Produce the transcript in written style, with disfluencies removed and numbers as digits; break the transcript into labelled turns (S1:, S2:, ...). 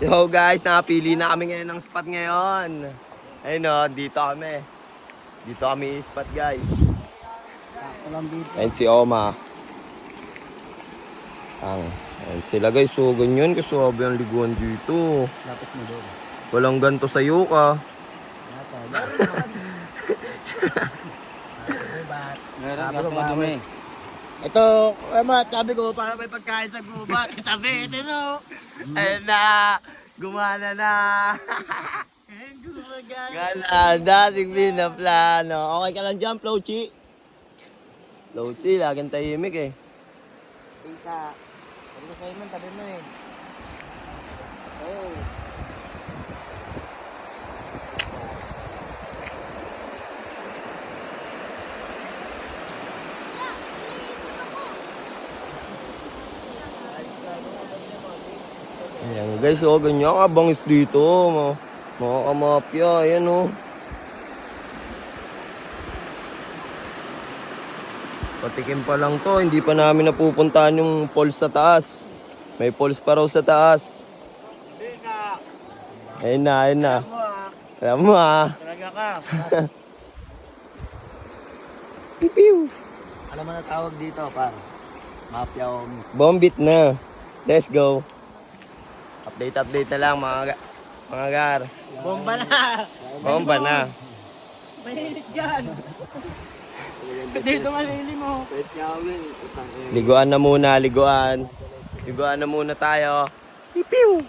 S1: Yo guys, nakapili na kami ngayon ng spot ngayon. Ayun o, dito kami. Dito kami spot guys. Ayun si Oma. Ayun sila guys, so ganyan kasi sabi ang liguan dito.
S2: Lapit mo doon.
S1: Walang ganto sa yuka.
S2: Meron kasi dumi. Ito, sabi ko, para may pagkain sa gubat. Sabi, ito no.
S1: Ayun na, gumana na. Gana, dating binaplano. Okay ka lang dyan, Flochi? Flochi, laging tahimik eh.
S2: Isa. Sabi ko sa'yo man, tabi mo eh. Oh.
S1: Ayan guys, oh, ganyan ka bangis dito. Mga kamapya, ayan oh. Patikim pa lang to, hindi pa namin napupuntahan yung falls sa taas. May falls pa raw sa taas. Ayun na, ayun na. Alam mo ah.
S2: Talaga ka.
S1: Pipiw.
S2: Alam mo na tawag dito, par. Mafia o miss.
S1: Bombit na. Let's go. Update na lang mga gar.
S2: Bomba na!
S1: Bomba na.
S2: Mahilig yan! Dito malili mo.
S1: Liguan na muna, liguan. Liguan na muna tayo. Pipiw.